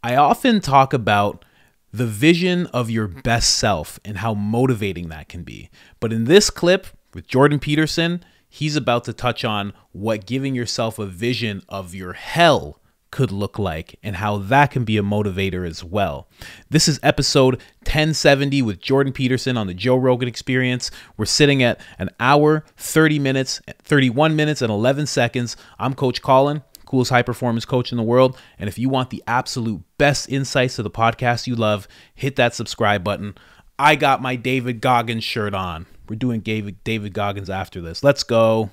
I often talk about the vision of your best self and how motivating that can be. But in this clip with Jordan Peterson, he's about to touch on what giving yourself a vision of your hell could look like and how that can be a motivator as well. This is episode 1070 with Jordan Peterson on the Joe Rogan Experience. We're sitting at an hour, 31 minutes and 11 seconds. I'm Coach Colin, coolest high performance coach in the world. And if you want the absolute best insights to the podcast you love, hit that subscribe button. I got my David Goggins shirt on. We're doing David Goggins after this. Let's go.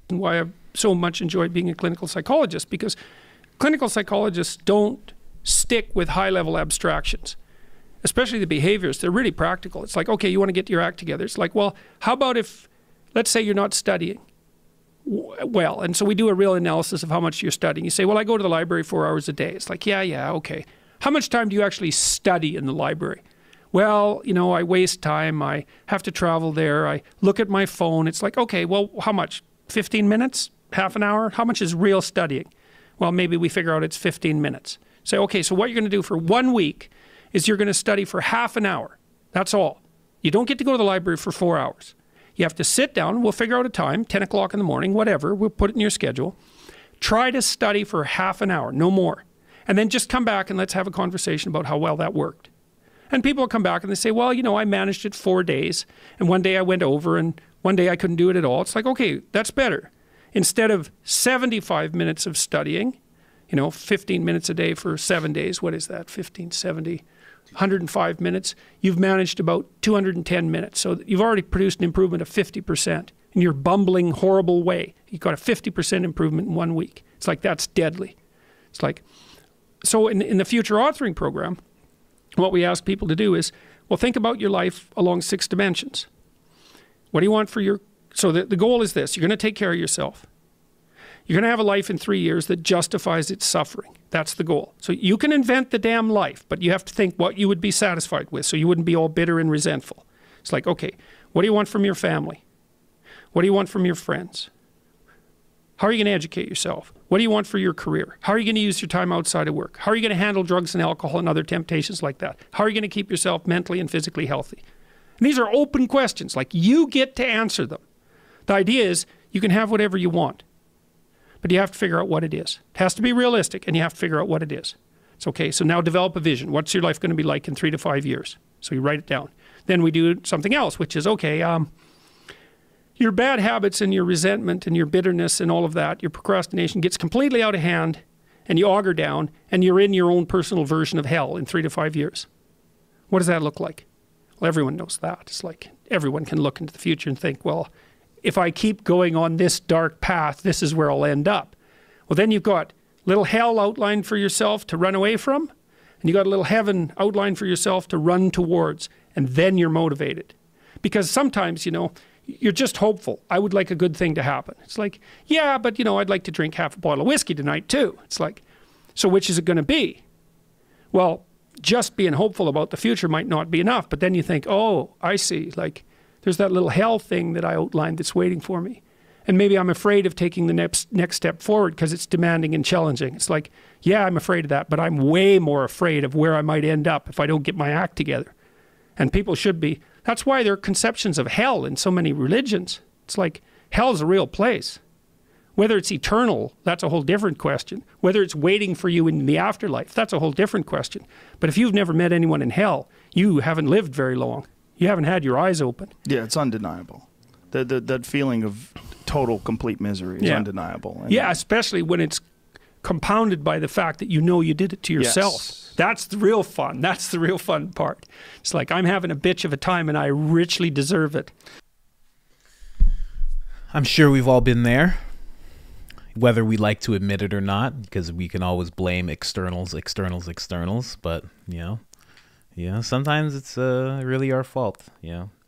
Why I've so much enjoyed being a clinical psychologist, because clinical psychologists don't stick with high-level abstractions, especially the behaviors. They're really practical. It's like, okay, you want to get your act together. It's like, well, how about if, let's say you're not studying well, and so we do a real analysis of how much you're studying. You say, well, I go to the library 4 hours a day. It's like, yeah, okay. How much time do you actually study in the library? Well, I waste time. I have to travel there. I look at my phone. It's like, okay, well, how much? 15 minutes? Half an hour? How much is real studying? Well, maybe we figure out it's 15 minutes. Say, okay, so what you're going to do for 1 week is you're going to study for half an hour. That's all. You don't get to go to the library for 4 hours. You have to sit down. We'll figure out a time, 10 o'clock in the morning, whatever. We'll put it in your schedule. Try to study for half an hour, no more. And then just come back and let's have a conversation about how well that worked. And people will come back and they say, well, I managed it 4 days. And one day I went over and one day I couldn't do it at all. It's like, okay, that's better. Instead of 75 minutes of studying, 15 minutes a day for 7 days, what is that? 15, 70, 105 minutes. You've managed about 210 minutes. So you've already produced an improvement of 50% in your bumbling, horrible way. You got a 50% improvement in 1 week. It's like, that's deadly. It's like, so in the future authoring program, what we ask people to do is, well, think about your life along 6 dimensions. What do you want for your, so the goal is this: you're going to take care of yourself. You're going to have a life in 3 years that justifies its suffering. That's the goal. So you can invent the damn life, but you have to think what you would be satisfied with so you wouldn't be all bitter and resentful. It's like, okay, what do you want from your family? What do you want from your friends? How are you going to educate yourself? What do you want for your career? How are you going to use your time outside of work? How are you going to handle drugs and alcohol and other temptations like that? How are you going to keep yourself mentally and physically healthy? And these are open questions. Like, you get to answer them. The idea is you can have whatever you want, but you have to figure out what it is. It has to be realistic, and you have to figure out what it is. It's okay, so now develop a vision. What's your life going to be like in 3 to 5 years? So you write it down. Then we do something else, which is, okay, your bad habits and your resentment and your bitterness and all of that, your procrastination gets completely out of hand, and you auger down, and you're in your own personal version of hell in 3 to 5 years. What does that look like? Well, everyone knows that. It's like everyone can look into the future and think, well, if I keep going on this dark path, this is where I'll end up. Well, then you've got little hell outlined for yourself to run away from, and you got a little heaven outlined for yourself to run towards, and then you're motivated. Because sometimes, you're just hopeful. I would like a good thing to happen. It's like, yeah, but, I'd like to drink half a bottle of whiskey tonight too. It's like, so which is it going to be? Well, just being hopeful about the future might not be enough, but then you think, oh, I see, like, there's that little hell thing that I outlined that's waiting for me. And maybe I'm afraid of taking the next step forward because it's demanding and challenging. It's like, yeah, I'm afraid of that, but I'm way more afraid of where I might end up if I don't get my act together. And people should be. That's why there are conceptions of hell in so many religions. It's like, hell's a real place. Whether it's eternal, that's a whole different question. Whether it's waiting for you in the afterlife, that's a whole different question. But if you've never met anyone in hell, you haven't lived very long. You haven't had your eyes open. Yeah, it's undeniable. That feeling of total, complete misery is undeniable. And yeah, especially when it's compounded by the fact that you did it to yourself. Yes. That's the real fun. That's the real fun part. It's like, I'm having a bitch of a time and I richly deserve it. I'm sure we've all been there, whether we like to admit it or not, because we can always blame externals, but, sometimes it's really our fault,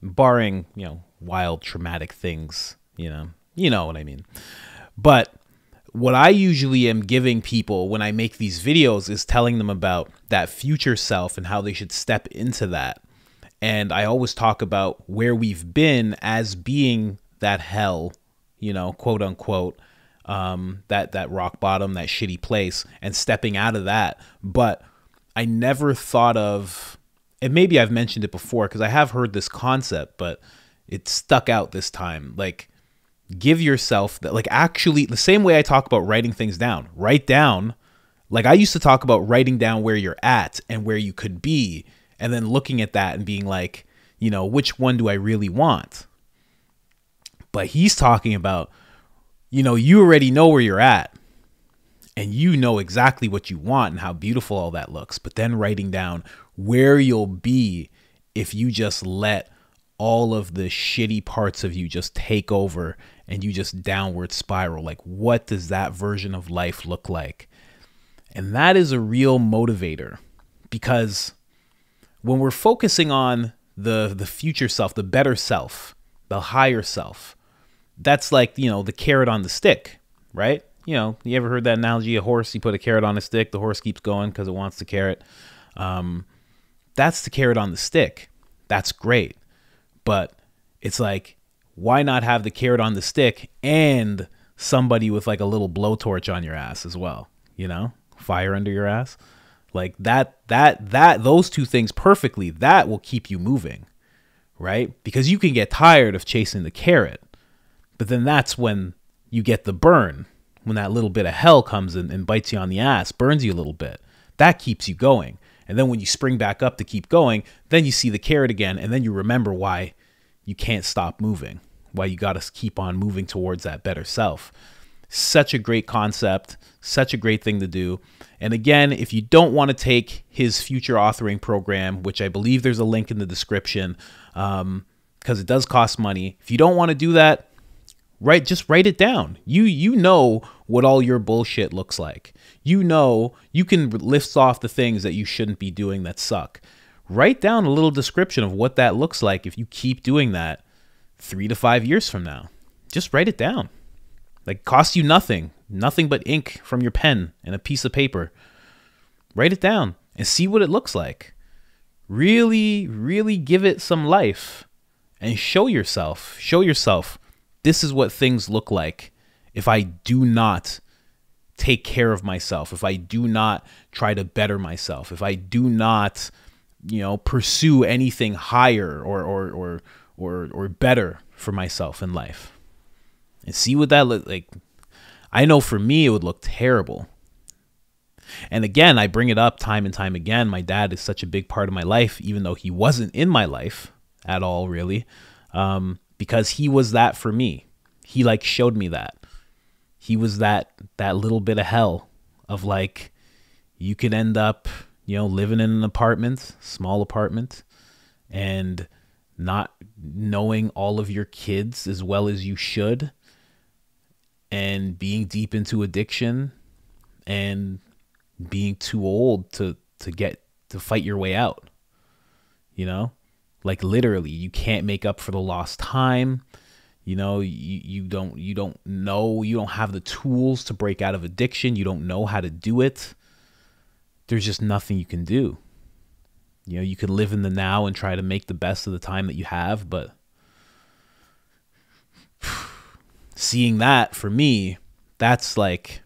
barring, wild traumatic things, you know what I mean. But what I usually am giving people when I make these videos is telling them about that future self and how they should step into that. And I always talk about where we've been as being that hell, quote unquote, that rock bottom, that shitty place, and stepping out of that. But I never thought of, and maybe I've mentioned it before because I have heard this concept, but it stuck out this time. Like, give yourself that, like, actually the same way I talk about writing things down. Write down, like I used to talk about writing down where you're at and where you could be, and then looking at that and being like, you know, which one do I really want? But he's talking about, you know, you already know where you're at and you know exactly what you want and how beautiful all that looks. But then writing down where you'll be if you just let all of the shitty parts of you just take over and you just downward spiral. Like, what does that version of life look like? And that is a real motivator, because when we're focusing on the future self, the better self, the higher self, that's like, you know, the carrot on the stick, right? You know, you ever heard that analogy? A horse, you put a carrot on a stick, the horse keeps going because it wants the carrot. That's the carrot on the stick. That's great. But it's like, why not have the carrot on the stick and somebody with like a little blowtorch on your ass as well? You know, fire under your ass. Like those two things perfectly, that will keep you moving, right? Because you can get tired of chasing the carrot, but then that's when you get the burn, when that little bit of hell comes in and bites you on the ass, burns you a little bit. That keeps you going. And then when you spring back up to keep going, then you see the carrot again, and then you remember why you can't stop moving, why you got to keep on moving towards that better self. Such a great concept, such a great thing to do. And again, if you don't want to take his future authoring program, which I believe there's a link in the description, because it does cost money. If you don't want to do that, just write it down. You know what all your bullshit looks like. You know, you can list off the things that you shouldn't be doing that suck. Write down a little description of what that looks like if you keep doing that 3 to 5 years from now. Just write it down. Like, cost you nothing but ink from your pen and a piece of paper. Write it down and see what it looks like. Really, really give it some life and show yourself, this is what things look like if I do not take care of myself, if I do not try to better myself, if I do not, you know, pursue anything higher or better for myself in life. And see what that look like. I know for me, it would look terrible. And again, I bring it up time and time again. My dad is such a big part of my life, even though he wasn't in my life at all, really, because he was that for me. He like showed me that. He was that little bit of hell of like, you could end up, you know, living in an apartment, small apartment, and not knowing all of your kids as well as you should, and being deep into addiction and being too old to fight your way out. You know, like literally you can't make up for the lost time. You know, you don't have the tools to break out of addiction. You don't know how to do it. There's just nothing you can do. You know, you can live in the now and try to make the best of the time that you have, but seeing that for me, that's like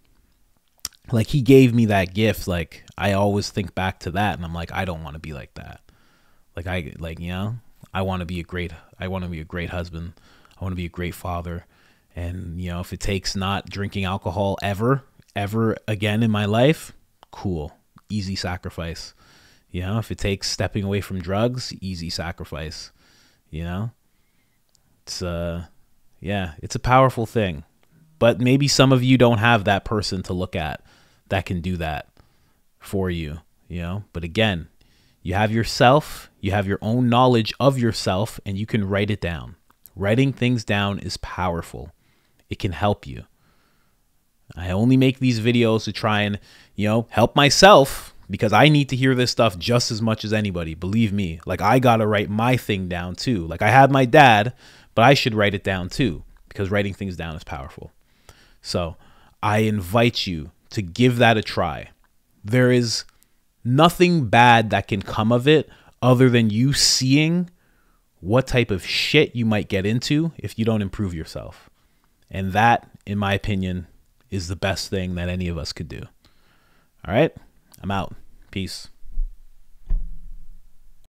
he gave me that gift. Like, I always think back to that and I'm like, I don't want to be like that. You know, I want to be a great husband. I want to be a great father. And, you know, if it takes not drinking alcohol ever again in my life, cool. Easy sacrifice. You know, if it takes stepping away from drugs, easy sacrifice. You know, it's a powerful thing. But maybe some of you don't have that person to look at that can do that for you, you know. But again, you have yourself, you have your own knowledge of yourself, and you can write it down. Writing things down is powerful. It can help you. I only make these videos to try and, you know, help myself, because I need to hear this stuff just as much as anybody. Believe me, like, I got to write my thing down too. Like, I had my dad, but I should write it down too, because writing things down is powerful. So I invite you to give that a try. There is nothing bad that can come of it other than you seeing what type of shit you might get into if you don't improve yourself. And that, in my opinion, is the best thing that any of us could do. All right, I'm out. Peace.